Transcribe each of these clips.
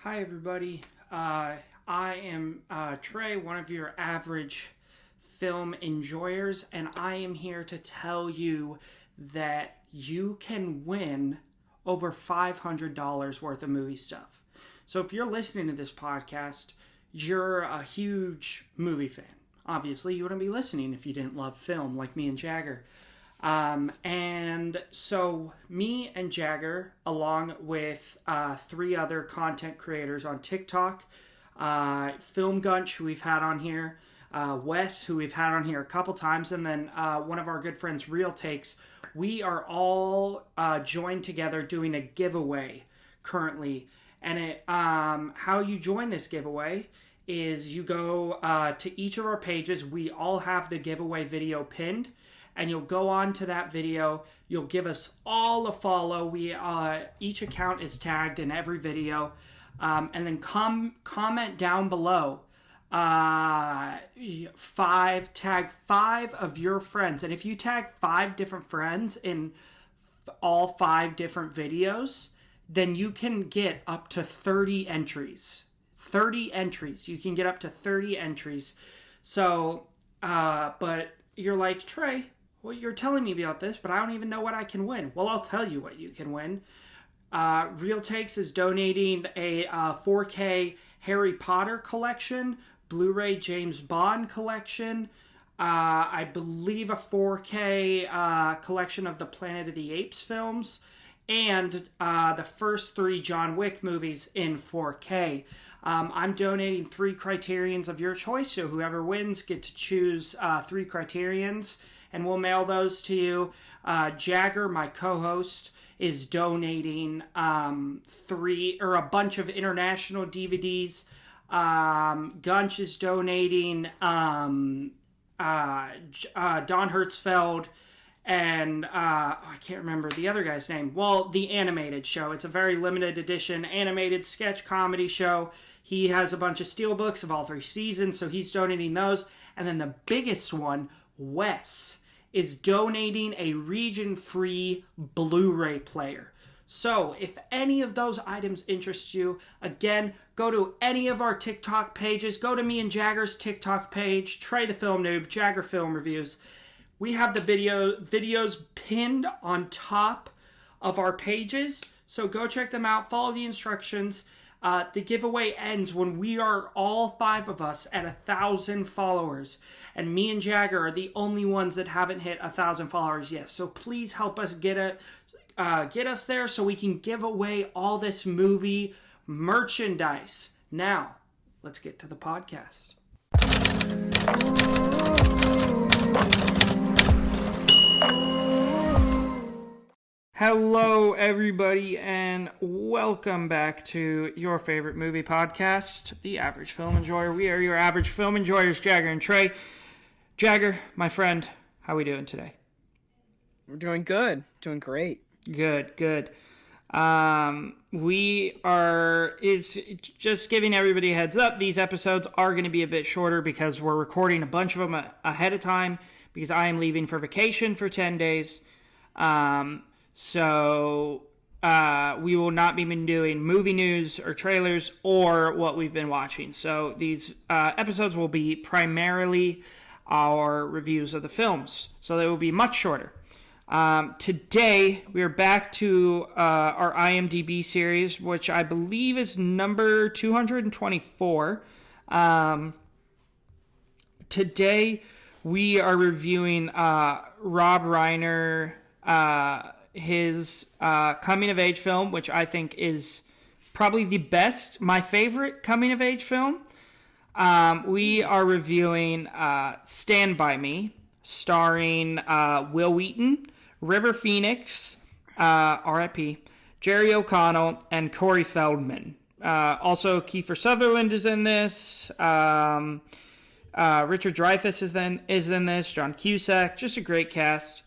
Hi, everybody. I am Trey, one of your average film enjoyers, and I am here to tell you that you can win over $500 worth of movie stuff. So if you're listening to this podcast, you're a huge movie fan. Obviously, you wouldn't be listening if you didn't love film like me and Jagger. And so me and Jagger, along with three other content creators on TikTok, Film Gunch, who we've had on here, Wes, who we've had on here a couple times, and then one of our good friends, Real Takes, we are all joined together doing a giveaway currently. And how you join this giveaway is you go to each of our pages. We all have the giveaway video pinned. And you'll go on to that video. You'll give us all a follow. We each account is tagged in every video. And then comment down below. Tag 5 of your friends. And if you tag 5 different friends in all 5 different videos, then you can get up to 30 entries. 30 entries. You can get up to 30 entries. So, but you're like, Trey, well, you're telling me about this, but I don't even know what I can win. Well, I'll tell you what you can win. Real Takes is donating a 4K Harry Potter collection, Blu-ray James Bond collection, I believe a 4K collection of the Planet of the Apes films, and the first 3 John Wick movies in 4K. I'm donating 3 criterions of your choice, so whoever wins get to choose 3 criterions, and we'll mail those to you. Jagger, my co-host, is donating a bunch of international DVDs. Gunch is donating Don Hertzfeld and I can't remember the other guy's name. Well, the animated show. It's a very limited edition animated sketch comedy show. He has a bunch of steelbooks of all 3 seasons, so he's donating those. And then the biggest one, Wes, is donating a region-free Blu-ray player. So, if any of those items interest you, again, go to any of our TikTok pages. Go to me and Jagger's TikTok page, Trey the Film Noob, Jagger Film Reviews. We have the videos pinned on top of our pages, so go check them out, follow the instructions. The giveaway ends when we are all 5 of us at 1,000 followers. And me and Jagger are the only ones that haven't hit 1,000 followers yet. So please help us get us there so we can give away all this movie merchandise. Now, let's get to the podcast. Hello, everybody, and welcome back to your favorite movie podcast, The Average Film Enjoyer. We are your average film enjoyers, Jagger and Trey. Jagger, my friend, how are we doing today? We're doing good. Doing great. Good. It's just giving everybody a heads up, these episodes are going to be a bit shorter because we're recording a bunch of them ahead of time because I am leaving for vacation for 10 days. So we will not be doing movie news or trailers or what we've been watching. So these episodes will be primarily our reviews of the films. So they will be much shorter. Today, we are back to our IMDB series, which I believe is number 224. Today, we are reviewing Rob Reiner, his coming-of-age film, which I think is probably the best, my favorite coming-of-age film. We are reviewing Stand By Me, starring Will Wheaton, River Phoenix, R.I.P., Jerry O'Connell, and Corey Feldman. Also, Kiefer Sutherland is in this. Richard Dreyfuss is in this. John Cusack. Just a great cast.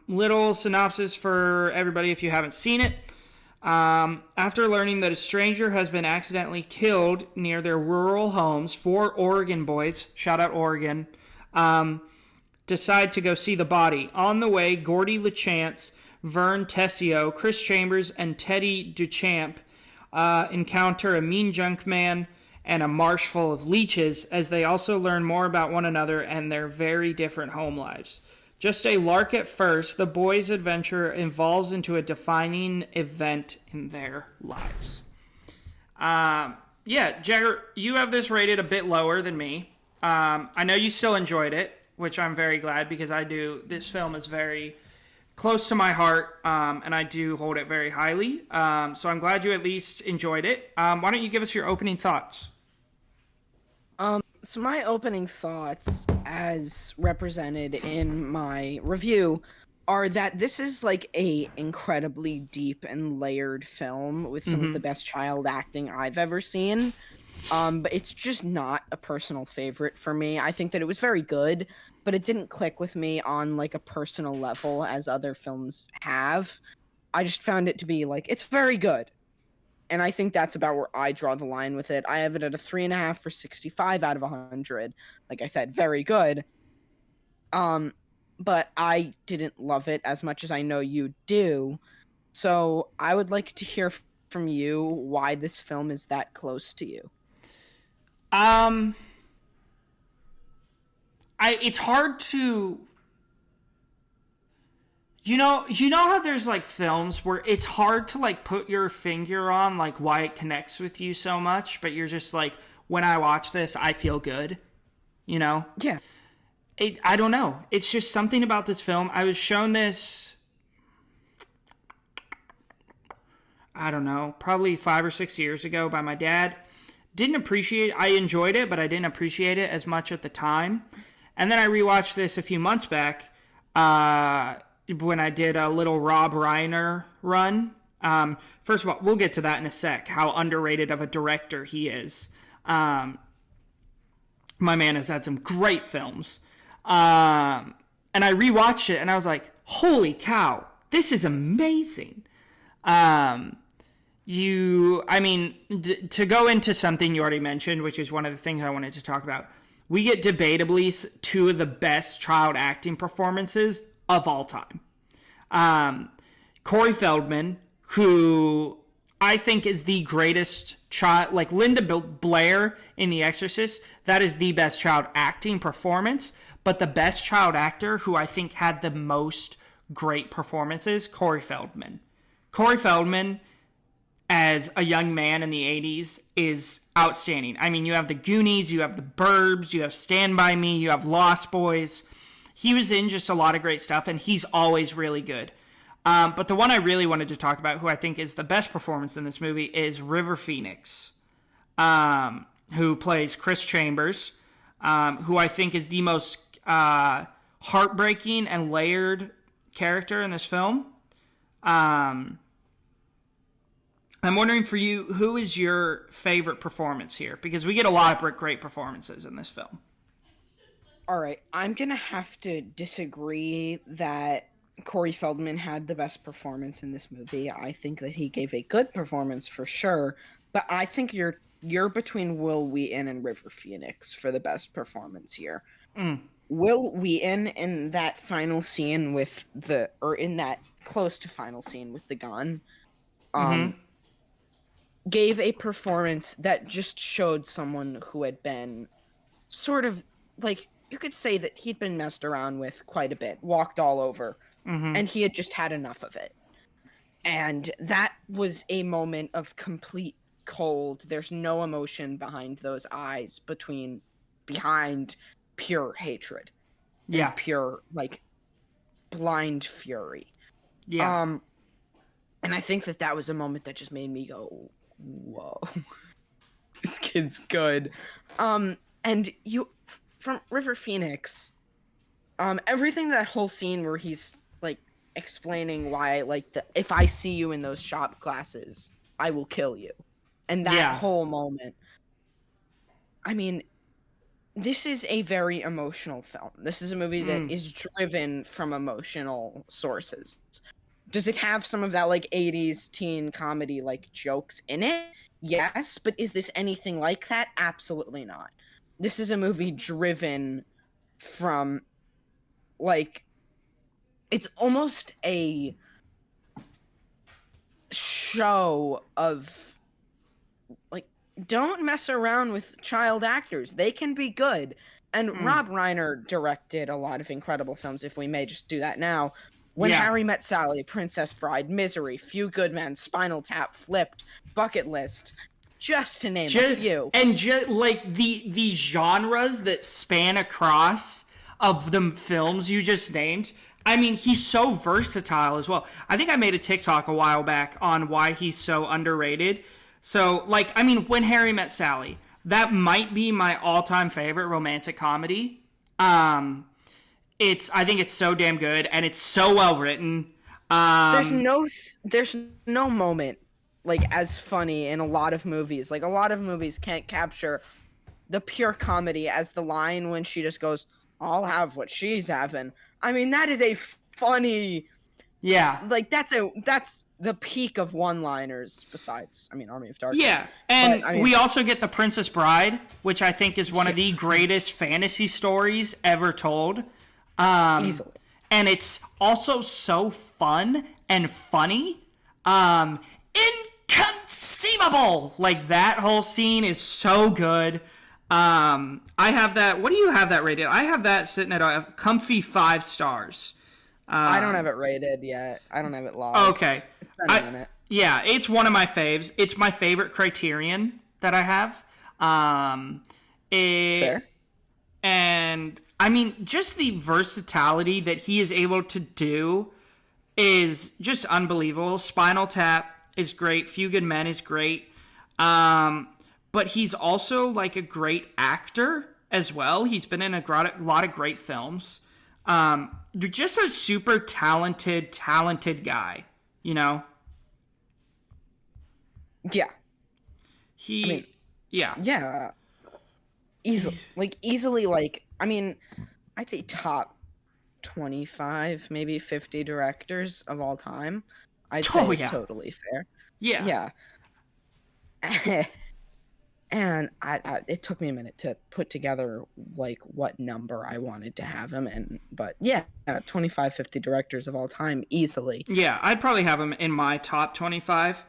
Little synopsis for everybody if you haven't seen it. After learning that a stranger has been accidentally killed near their rural homes, 4 Oregon boys, shout out Oregon, decide to go see the body. On the way, Gordy LaChance, Vern Tessio, Chris Chambers, and Teddy Duchamp encounter a mean junk man and a marsh full of leeches, as they also learn more about one another and their very different home lives. Just a lark at first, the boys' adventure evolves into a defining event in their lives. Yeah, Jagger, you have this rated a bit lower than me. I know you still enjoyed it, which I'm very glad because I do. This film is very close to my heart, and I do hold it very highly. So I'm glad you at least enjoyed it. Why don't you give us your opening thoughts? So my opening thoughts, as represented in my review, are that this is like a incredibly deep and layered film with some of the best child acting I've ever seen. But it's just not a personal favorite for me. I think that it was very good, but it didn't click with me on like a personal level as other films have. I just found it to be like it's very good. And I think that's about where I draw the line with it. I have it at a 3.5 for 65 out of 100. Like I said, very good. Um, but I didn't love it as much as I know you do. So I would like to hear from you why this film is that close to you. Um, it's hard to you know how there's like films where it's hard to like put your finger on like why it connects with you so much, but you're just like, when I watch this, I feel good. You know? Yeah. I don't know. It's just something about this film. I was shown this, I don't know, probably 5 or 6 years ago by my dad. I enjoyed it, but I didn't appreciate it as much at the time. And then I rewatched this a few months back when I did a little Rob Reiner run. First of all, we'll get to that in a sec, how underrated of a director he is. My man has had some great films. And I rewatched it and I was like, holy cow, this is amazing. To go into something you already mentioned, which is one of the things I wanted to talk about, we get debatably two of the best child acting performances of all time. Corey Feldman, who I think is the greatest child, like Linda Blair in The Exorcist, that is the best child acting performance. But the best child actor who I think had the most great performances, Corey Feldman. Corey Feldman, as a young man in the 80s, is outstanding. I mean, you have the Goonies, you have the Burbs, you have Stand By Me, you have Lost Boys. He was in just a lot of great stuff, and he's always really good. But the one I really wanted to talk about, who I think is the best performance in this movie, is River Phoenix, who plays Chris Chambers, who I think is the most heartbreaking and layered character in this film. I'm wondering for you, who is your favorite performance here? Because we get a lot of great performances in this film. All right, I'm going to have to disagree that Corey Feldman had the best performance in this movie. I think that he gave a good performance for sure, but I think you're between Will Wheaton and River Phoenix for the best performance here. Will Wheaton in that final scene in that close to final scene with the gun, gave a performance that just showed someone who had been sort of like, you could say that he'd been messed around with quite a bit, walked all over, and he had just had enough of it. And that was a moment of complete cold. There's no emotion behind those eyes behind pure hatred. Yeah. Pure, like, blind fury. Yeah. And I think that was a moment that just made me go, whoa, this kid's good. And from River Phoenix, everything, that whole scene where he's like explaining why, like, if I see you in those shop glasses, I will kill you. And that whole moment, I mean, this is a very emotional film. This is a movie that is driven from emotional sources. Does it have some of that like 80s teen comedy like jokes in it? Yes, but is this anything like that? Absolutely not. This is a movie driven from, like, it's almost a show of like don't mess around with child actors. They can be good. And Mm. Rob Reiner directed a lot of incredible films, if we may just do that now. When Yeah. Harry Met Sally, Princess Bride, Misery, Few Good Men, Spinal Tap, Flipped, Bucket List, just to name a Just, few. and just like the genres that span across of the films you just named. I mean, he's so versatile as well. I think I made a TikTok a while back on why he's so underrated. So, like, I mean, When Harry Met Sally, that might be my all-time favorite romantic comedy. Um, I think it's so damn good, and it's so well written. There's Um, no there's no moment like as funny in a lot of movies. Like a lot of movies can't capture the pure comedy as the line when she just goes, "I'll have what she's having." I mean, that is a funny, yeah, like that's the peak of one-liners. Besides, I mean, Army of Darkness. yeah, But and I mean, we also get The Princess Bride, which I think is one of yeah, the greatest fantasy stories ever told. Um, easily. and it's also so fun and funny. Um, Inconceivable! Like, that whole scene is so good. I have that. What do you have that rated? I have that sitting at a comfy 5 stars. I don't have it rated yet. I don't have it logged. Okay. It's been a minute. Yeah, it's one of my faves. It's my favorite Criterion that I have. Fair. And I mean, just the versatility that he is able to do is just unbelievable. Spinal Tap is great. Few Good Men is great. But he's also like a great actor as well. He's been in a lot of great films. Just a super talented guy, you know? Yeah. He, I mean, yeah. yeah. Easily, like, I mean, I'd say top 25, maybe 50 directors of all time. I'd say Oh, is yeah. totally fair. Yeah. Yeah. And it took me a minute to put together like what number I wanted to have him in, but yeah, 25, 50 directors of all time easily. Yeah, I'd probably have him in my top 25.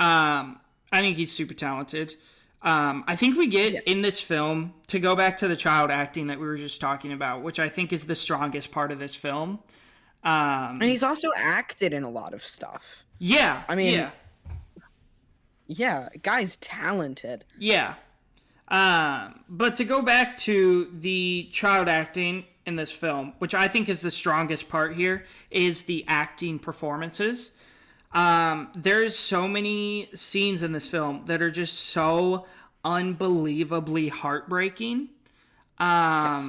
I think he's super talented. I think we get in this film, to go back to the child acting that we were just talking about, which I think is the strongest part of this film. And he's also acted in a lot of stuff. Yeah. I mean, yeah. Yeah, guy's talented. Yeah. But to go back to the child acting in this film, which I think is the strongest part here, is the acting performances. There's so many scenes in this film that are just so unbelievably heartbreaking. Yes.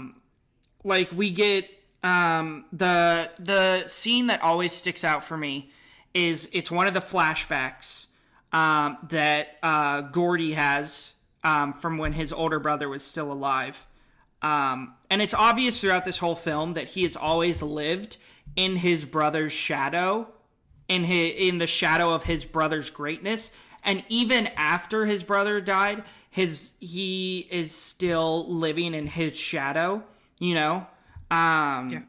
Like we get the scene that always sticks out for me is it's one of the flashbacks that Gordy has from when his older brother was still alive. And it's obvious throughout this whole film that he has always lived in his brother's shadow, in the shadow of his brother's greatness. And even after his brother died, he is still living in his shadow, you know? Yeah.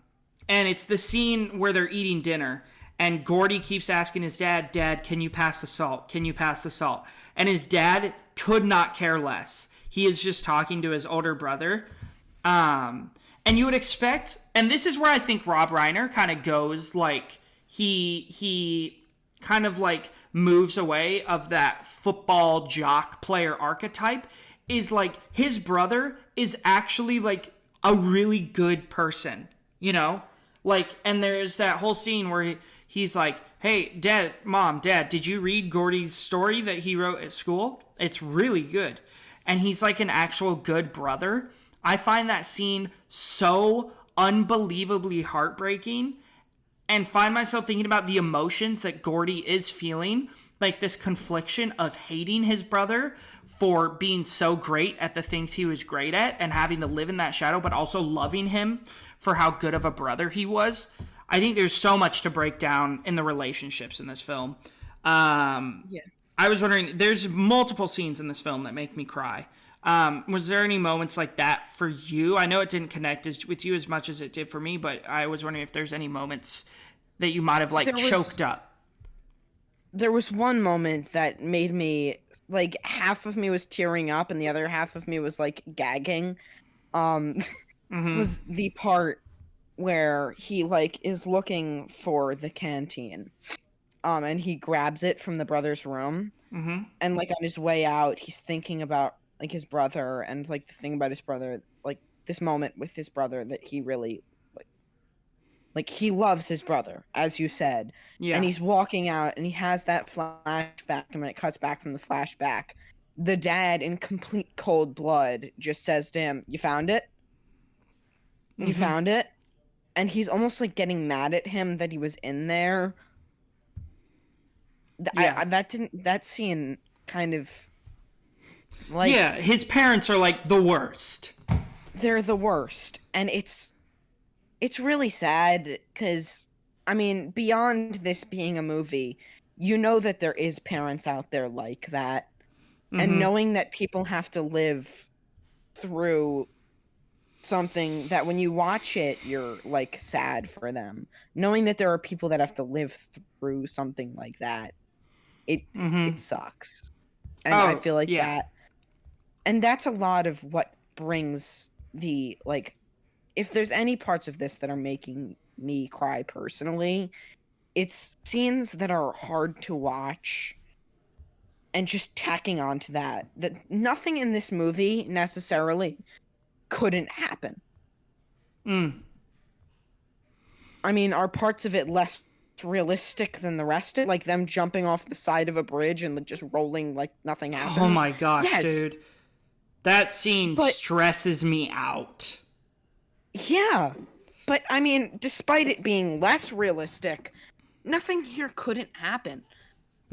And it's the scene where they're eating dinner. And Gordy keeps asking his dad, "Dad, can you pass the salt? Can you pass the salt?" And his dad could not care less. He is just talking to his older brother. And you would expect, and this is where I think Rob Reiner kind of goes, like, he kind of like moves away of that football jock player archetype, is like his brother is actually like a really good person, you know? Like, and there's that whole scene where he's like, "Hey, Dad, Mom, Dad, did you read Gordy's story that he wrote at school? It's really good." And he's like an actual good brother. I find that scene so unbelievably heartbreaking, and find myself thinking about the emotions that Gordy is feeling, like this confliction of hating his brother for being so great at the things he was great at and having to live in that shadow, but also loving him for how good of a brother he was. I think there's so much to break down in the relationships in this film. Yeah. I was wondering, there's multiple scenes in this film that make me cry. Was there any moments like that for you? I know it didn't connect with you as much as it did for me, but I was wondering if there's any moments that you might have like choked up. There was one moment that made me like half of me was tearing up and the other half of me was like gagging, um Mm-hmm. was the part where he like is looking for the canteen, and he grabs it from the brother's room, Mm-hmm. and like on his way out he's thinking about like his brother and like the thing about his brother, like this moment with his brother that he really like he loves his brother, as you said. And Yeah. he's walking out and he has that flashback. And when it cuts back from the flashback, the dad, in complete cold blood, just says to him, "You found it? You Mm-hmm. found it?" And he's almost like getting mad at him that he was in there. Yeah. That scene kind of like Yeah. His parents are like the worst. they're the worst. And it's really sad because, I mean, beyond this being a movie, you know that there is parents out there like that. And Mm-hmm. knowing that people have to live through something that when you watch it, you're like sad for them. Knowing that there are people that have to live through something like that, it Mm-hmm. it sucks. And I Oh, feel like yeah. and that's a lot of what brings the like, if there's any parts of this that are making me cry personally, it's scenes that are hard to watch and just tacking on to that nothing in this movie necessarily couldn't happen. Mm. I mean, are parts of it less realistic than the rest of it? Like them jumping off the side of a bridge and just rolling like nothing Oh happens? my gosh, Yes. dude. That scene But stresses me out. yeah. But I mean, despite it being less realistic, nothing here couldn't happen.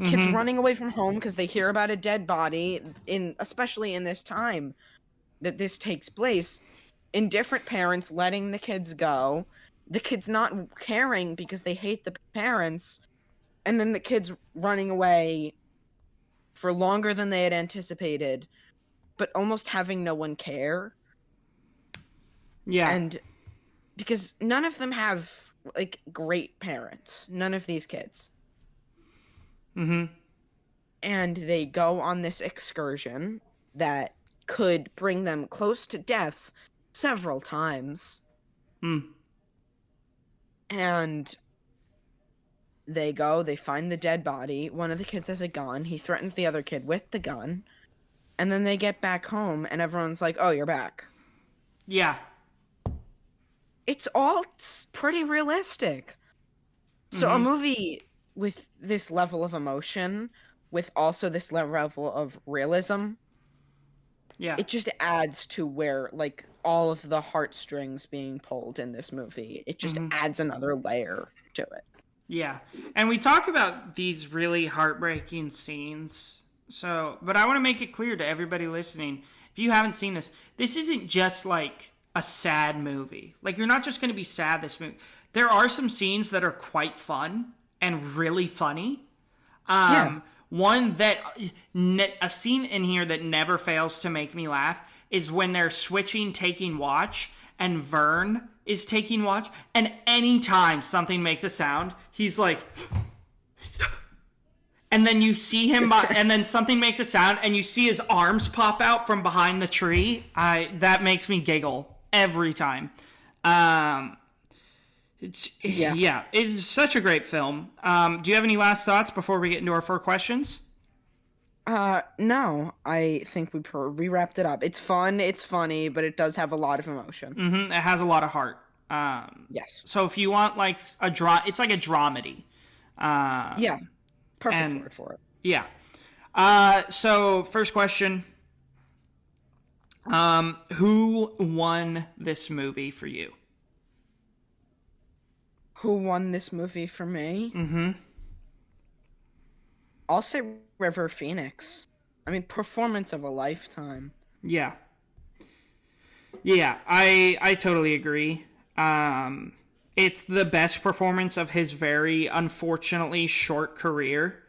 Kids Mm-hmm. running away from home because they hear about a dead body, in especially in this time that this takes place, indifferent parents letting the kids go, the kids not caring because they hate the parents, and then the kids running away for longer than they had anticipated, but almost having no one care. Yeah. And because none of them have like great parents, none of these kids. Mm-hmm. And they go on this excursion that could bring them close to death several times. Mm. And they go, they find the dead body. One of the kids has a gun. He threatens the other kid with the gun. And then they get back home, and everyone's like, "Oh, you're back." Yeah. It's all pretty realistic. So, a Mm-hmm. movie with this level of emotion, with also this level of realism, Yeah. it just adds to where, like, all of the heartstrings being pulled in this movie. It just Mm-hmm. adds another layer to it. Yeah. And we talk about these really heartbreaking scenes. So, but I want to make it clear to everybody listening, if you haven't seen this, this isn't just like a sad movie. Like, you're not just going to be sad this movie. There are some scenes that are quite fun and really funny. Yeah. One that a scene in here that never fails to make me laugh is when they're switching taking watch and Vern is taking watch, and anytime something makes a sound, he's like, and then you see him and then something makes a sound and you see his arms pop out from behind the tree. That makes me giggle every time. It's such a great film. Do you have any last thoughts before we get into our 4 questions? No, I think we wrapped it up. It's fun, it's funny, but it does have a lot of emotion. Mm-hmm. It has a lot of heart. Yes. So if you want like it's like a dramedy. Yeah. Perfect and word for it. Yeah. So first question. Who won this movie for you? Who won this movie for me? Mm-hmm. I'll say River Phoenix. I mean, performance of a lifetime. Yeah. Yeah, I totally agree. It's the best performance of his very unfortunately short career.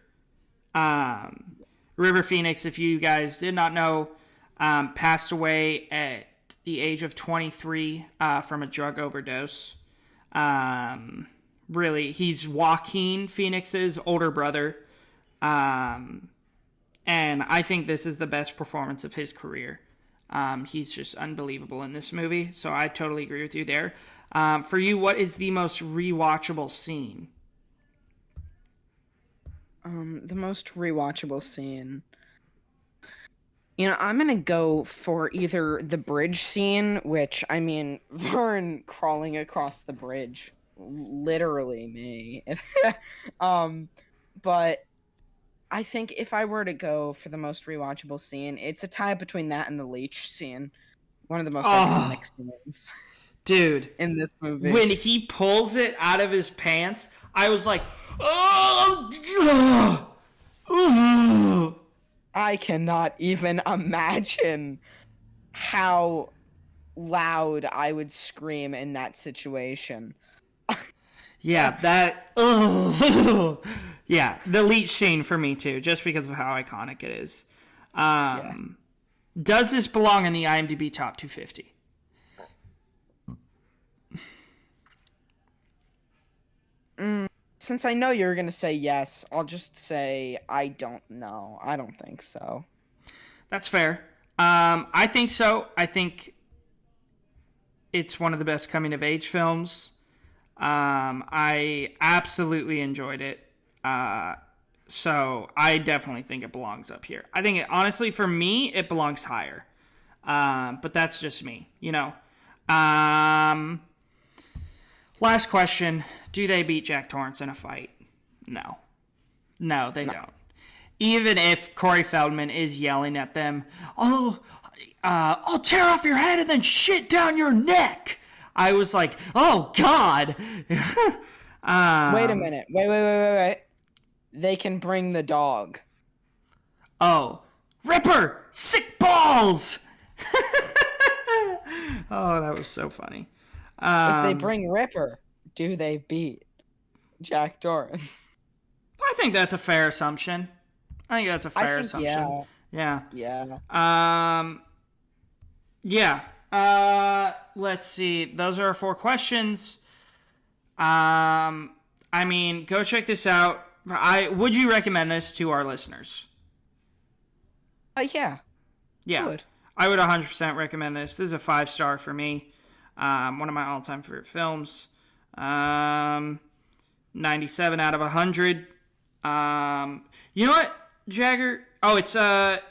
River Phoenix, if you guys did not know, passed away at the age of 23 from a drug overdose. Really, he's Joaquin Phoenix's older brother. And I think this is the best performance of his career. He's just unbelievable in this movie. So I totally agree with you there. For you, what is the most rewatchable scene? The most rewatchable scene. I'm gonna go for either the bridge scene, which, I mean, Vern crawling across the bridge, literally me. But I think if I were to go for the most rewatchable scene, it's a tie between that and the leech scene. One of the most iconic scenes Dude, in this movie. when he pulls it out of his pants, I was like, oh, I cannot even imagine how loud I would scream in that situation. yeah, yeah, the leech scene for me too, just because of how iconic it is. Does this belong in the IMDb top 250? Since I know you're going to say yes, I'll just say I don't know. I don't think so. That's fair. I think so. I think it's one of the best coming of age films. I absolutely enjoyed it. So I definitely think it belongs up here. I think honestly, for me, it belongs higher. But that's just me, Last question. Do they beat Jack Torrance in a fight? No. No, they don't. Even if Corey Feldman is yelling at them, I'll tear off your head and then shit down your neck. I was like, oh, God. Wait a minute. Wait. They can bring the dog. Oh. Ripper! Sick balls! Oh, that was so funny. If they bring Ripper, do they beat Jack Torrance? I think that's a fair assumption. Assumption. Yeah. Let's see. Those are our 4 questions. I mean, go check this out. Would you recommend this to our listeners? Yeah. I would 100% recommend this. This is a 5-star for me. One of my all-time favorite films. 97 out of 100. You know what, Jagger? Oh, it's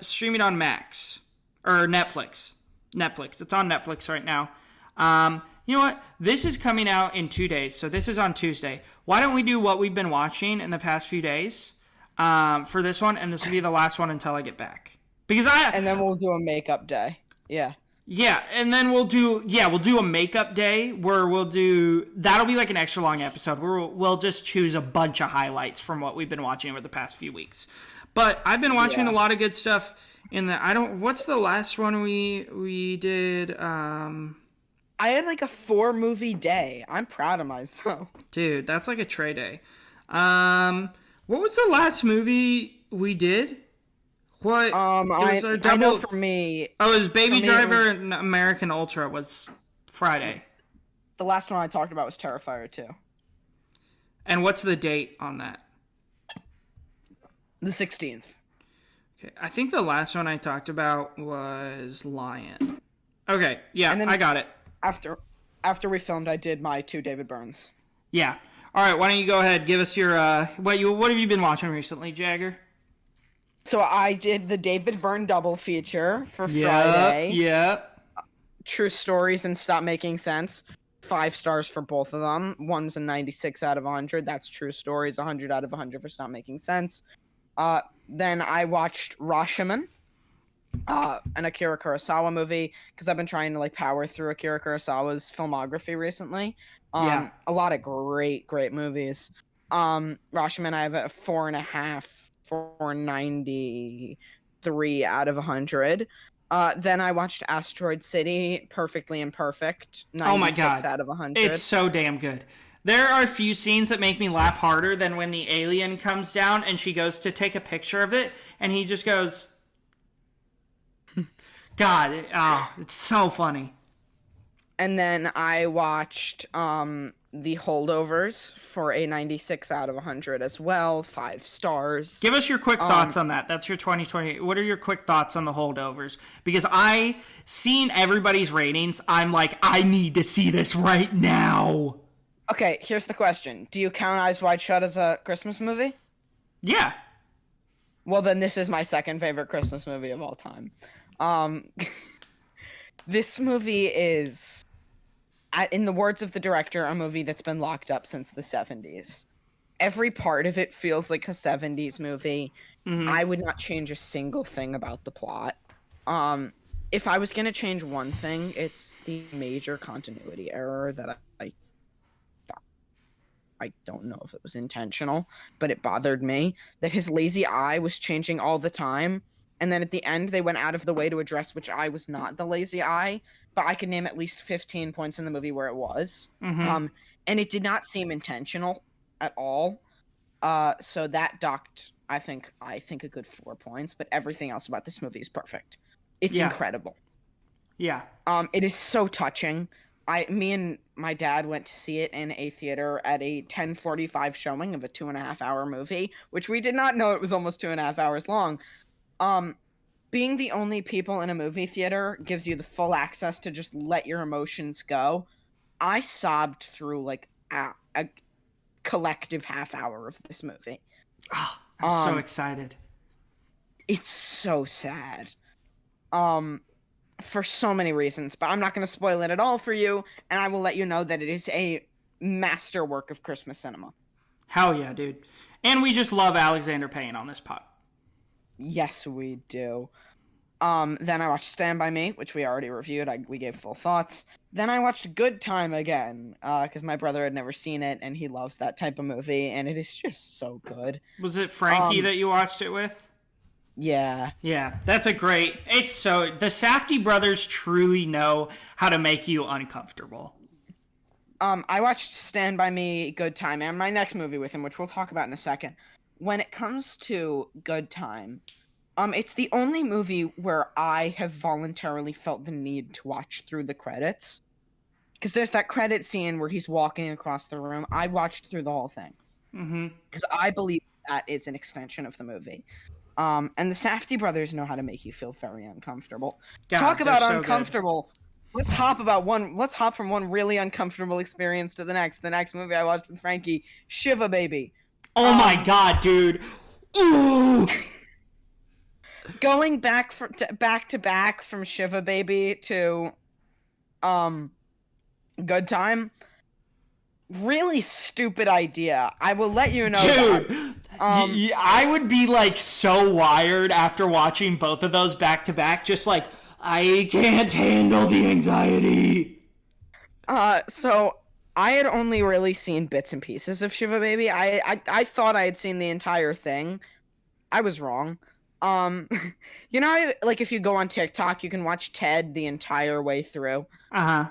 streaming on Max or Netflix. It's on Netflix right now. You know what? This is coming out in 2 days, so this is on Tuesday. Why don't we do what we've been watching in the past few days for this one, and this will be the last one until I get back. And then we'll do a makeup day. Yeah. Yeah, and then we'll do a makeup day where that'll be like an extra long episode where we'll just choose a bunch of highlights from what we've been watching over the past few weeks. But I've been watching a lot of good stuff what's the last one we did? I had like a 4-movie day. I'm proud of myself. Dude, that's like a Trey day. What was the last movie we did? What? I know for me. Oh, it was Baby Driver and American Ultra was Friday. The last one I talked about was Terrifier 2. And what's the date on that? The 16th. Okay, I think the last one I talked about was Lion. Okay, yeah, and then I got it. After we filmed, I did my 2 David Byrnes. Yeah. All right, why don't you go ahead, give us your what have you been watching recently, Jagger? So I did the David Byrne double feature for Friday. Yeah. True Stories and Stop Making Sense. 5 stars for both of them. One's a 96 out of 100. That's True Stories. 100 out of 100 for Stop Making Sense. Then I watched Rashomon, an Akira Kurosawa movie, because I've been trying to power through Akira Kurosawa's filmography recently. A lot of great movies. Rashomon, I have a 4.5. 493 out of 100. Then I watched Asteroid City, Perfectly Imperfect, 96 out of 100. It's so damn good. There are a few scenes that make me laugh harder than when the alien comes down and she goes to take a picture of it and he just goes, God, it's so funny. And then I watched The Holdovers for a 96 out of 100 as well, 5 stars. Give us your quick thoughts on that. That's your 2020. What are your quick thoughts on The Holdovers? Because I seen everybody's ratings. I'm like, I need to see this right now. Okay, here's the question. Do you count Eyes Wide Shut as a Christmas movie? Yeah. Well, then this is my second favorite Christmas movie of all time. This movie is, in the words of the director, a movie that's been locked up since the 70s. Every part of it feels like a 70s movie. Mm-hmm. I would not change a single thing about the plot. If I was going to change one thing, it's the major continuity error that I don't know if it was intentional, but it bothered me that his lazy eye was changing all the time. And then at the end, they went out of the way to address which eye was not the lazy eye. But I could name at least 15 points in the movie where it was. Mm-hmm. And it did not seem intentional at all. So that docked, I think a good 4 points. But everything else about this movie is perfect. It's incredible. Yeah. It is so touching. Me and my dad went to see it in a theater at a 10:45 showing of a 2.5-hour movie, which we did not know it was almost 2.5 hours long. Being the only people in a movie theater gives you the full access to just let your emotions go. I sobbed through like a collective half hour of this movie. Oh, I'm so excited. It's so sad. For so many reasons, but I'm not going to spoil it at all for you, and I will let you know that it is a masterwork of Christmas cinema. Hell yeah, dude. And we just love Alexander Payne on this pod. Yes, we do. Then I watched Stand By Me, which we already reviewed. We gave full thoughts. Then I watched Good Time again, because my brother had never seen it, and he loves that type of movie, and it is just so good. Was it Frankie that you watched it with? Yeah. Yeah, that's a great... the Safdie brothers truly know how to make you uncomfortable. I watched Stand By Me, Good Time, and my next movie with him, which we'll talk about in a second. When it comes to Good Time, it's the only movie where I have voluntarily felt the need to watch through the credits. Because there's that credit scene where he's walking across the room. I watched through the whole thing. Because I believe that is an extension of the movie. And the Safdie brothers know how to make you feel very uncomfortable. God, talk about so uncomfortable. Good. Let's hop from one really uncomfortable experience to the next. The next movie I watched with Frankie, Shiva Baby. Oh my god, dude. Ooh. Going back to back from Shiva Baby to Good Time. Really stupid idea. I will let you know. Dude, I would be like so wired after watching both of those back to back. Just like, I can't handle the anxiety. So I had only really seen bits and pieces of Shiva Baby. I thought I had seen the entire thing. I was wrong. You know, like if you go on TikTok, you can watch Ted the entire way through. Uh-huh.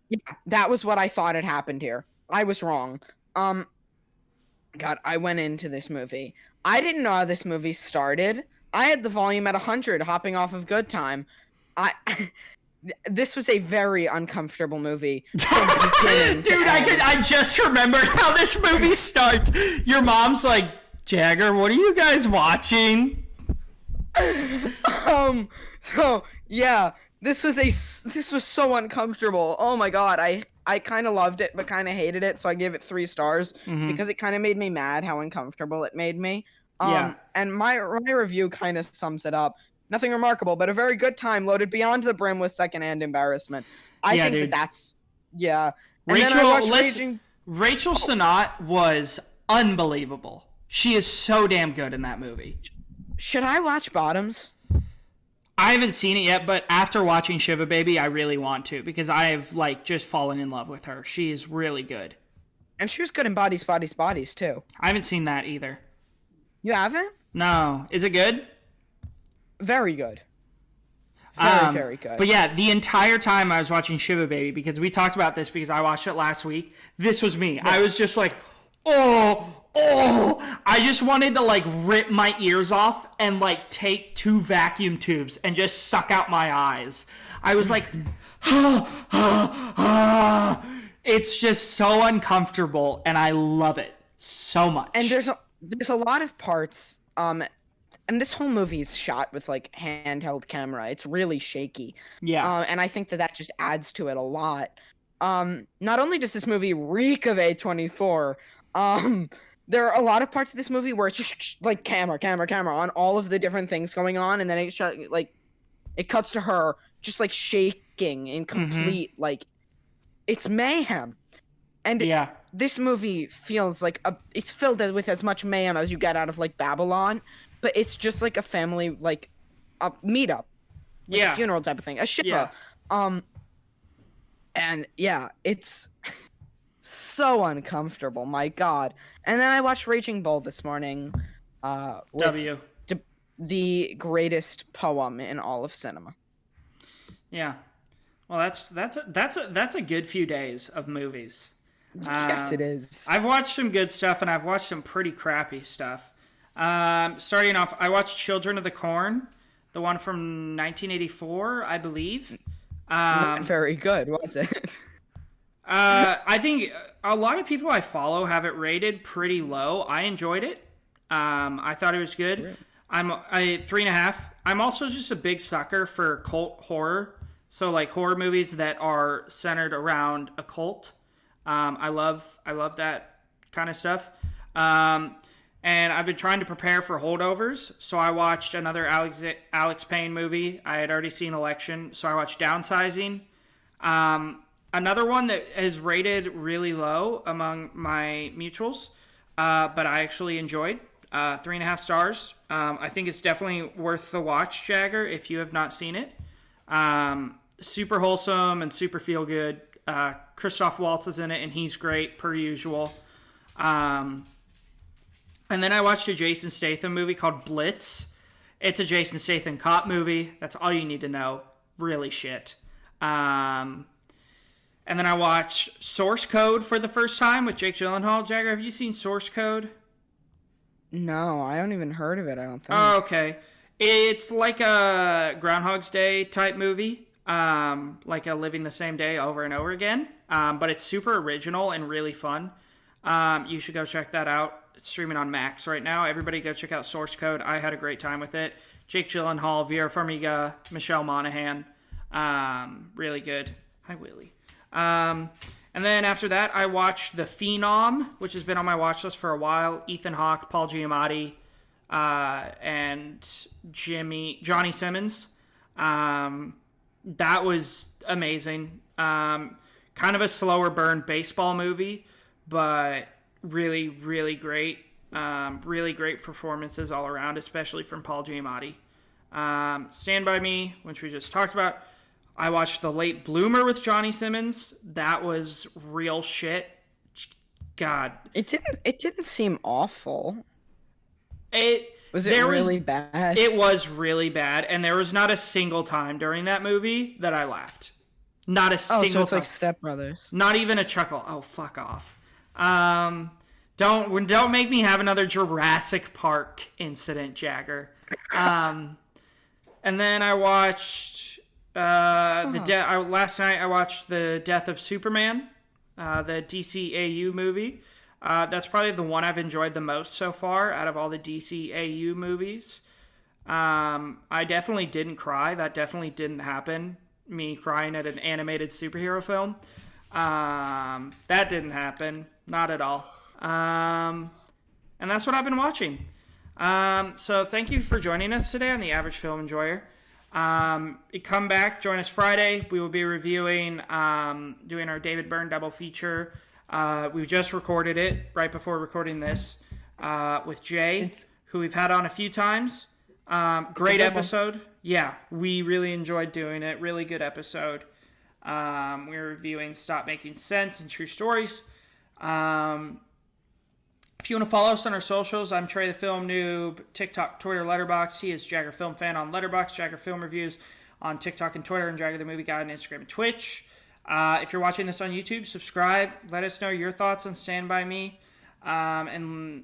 Yeah, that was what I thought had happened here. I was wrong. God, I went into this movie. I didn't know how this movie started. I had the volume at 100, hopping off of Good Time. This was a very uncomfortable movie. Dude, I just remembered how this movie starts. Your mom's like, Jagger, what are you guys watching? So yeah, this was so uncomfortable. Oh my god, I kind of loved it, but kind of hated it, so I gave it 3 stars because it kind of made me mad how uncomfortable it made me. And my review kind of sums it up. Nothing remarkable, but a very good time loaded beyond the brim with secondhand embarrassment. I think that's yeah. And Rachel Sennott was unbelievable. She is so damn good in that movie. Should I watch Bottoms? I haven't seen it yet, but after watching Shiva Baby, I really want to because I have like just fallen in love with her. She is really good. And she was good in Bodies, Bodies, Bodies too. I haven't seen that either. You haven't? No. Is it good? Very good. Very good. But yeah, the entire time I was watching Shiva Baby, because we talked about this because I watched it last week, this was me. Yeah. I was just like, oh, I just wanted to like rip my ears off and like take 2 vacuum tubes and just suck out my eyes. I was like, It's just so uncomfortable, and I love it so much. And there's a lot of parts, and this whole movie is shot with like handheld camera. It's really shaky. Yeah. And I think that just adds to it a lot. Not only does this movie reek of A24, there are a lot of parts of this movie where it's just like camera on all of the different things going on, and then it cuts to her just like shaking in complete like it's mayhem. And Yeah. this movie feels like it's filled with as much mayhem as you get out of like Babylon, but it's just like a family like a meetup, like a funeral type of thing, a shiva. And yeah, it's so uncomfortable. My God. And then I watched Raging Bull this morning. W. The greatest poem in all of cinema. Yeah. Well, that's a good few days of movies. Yes, it is. I've watched some good stuff, and I've watched some pretty crappy stuff. Starting off, I watched Children of the Corn, the one from 1984, I believe. Not very good, was it? I think a lot of people I follow have it rated pretty low. I enjoyed it. I thought it was good. Really? I'm 3.5. I'm also just a big sucker for cult horror. So like horror movies that are centered around a cult. I love that kind of stuff. And I've been trying to prepare for holdovers. So I watched another Alex Payne movie. I had already seen Election. So I watched Downsizing. Another one that is rated really low among my mutuals, but I actually enjoyed. 3.5 stars. I think it's definitely worth the watch, Jagger, if you have not seen it. Super wholesome and super feel good. Christoph Waltz is in it, and he's great, per usual. And then I watched a Jason Statham movie called Blitz. It's a Jason Statham cop movie. That's all you need to know. Really shit. And then I watched Source Code for the first time with Jake Gyllenhaal. Jagger, have you seen Source Code? No, I haven't even heard of it, I don't think. Oh, okay. It's like a Groundhog's Day type movie. Like a living the same day over and over again. But it's super original and really fun. You should go check that out. It's streaming on Max right now. Everybody go check out Source Code. I had a great time with it. Jake Gyllenhaal, Vera Farmiga, Michelle Monaghan. Really good. Hi, Willie. And then after that, I watched The Phenom, which has been on my watch list for a while. Ethan Hawke, Paul Giamatti, and Johnny Simmons. That was amazing. Kind of a slower burn baseball movie, but really, really great. Really great performances all around, especially from Paul Giamatti. Stand By Me, which we just talked about. I watched The Late Bloomer with Johnny Simmons. That was real shit. God. It didn't seem awful. Was it really bad? It was really bad, and there was not a single time during that movie that I laughed. Not a single time. So it's like Step Brothers. Not even a chuckle. Oh, fuck off. Don't make me have another Jurassic Park incident, Jagger. And then I watched last night I watched The Death of Superman, the DCAU movie. That's probably the one I've enjoyed the most so far out of all the DCAU movies. I definitely didn't cry. That definitely didn't happen. Me crying at an animated superhero film. That didn't happen. Not at all. And that's what I've been watching. So thank you for joining us today on The Average Film Enjoyer. Come back, join us Friday. We will be reviewing, doing our David Byrne double feature. We just recorded it right before recording this, with Jay, who we've had on a few times. Great episode. Yeah, we really enjoyed doing it. Really good episode. We're reviewing Stop Making Sense and True Stories. If you want to follow us on our socials, I'm Trey the Film Noob, TikTok, Twitter, Letterboxd. He is Jagger Film Fan on Letterboxd, Jagger Film Reviews on TikTok and Twitter, and Jagger the Movie Guide on Instagram and Twitch. If you're watching this on YouTube, subscribe. Let us know your thoughts on Stand By Me, and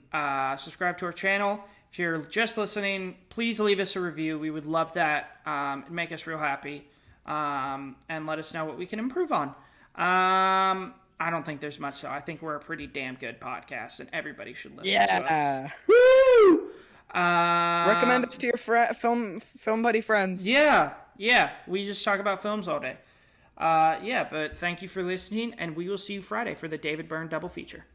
subscribe to our channel. If you're just listening, please leave us a review. We would love that. It'd make us real happy, and let us know what we can improve on. I don't think there's much, though. I think we're a pretty damn good podcast, and everybody should listen to us. Yeah. Woo! Recommend us to your film buddy friends. Yeah. We just talk about films all day. But thank you for listening, and we will see you Friday for the David Byrne double feature.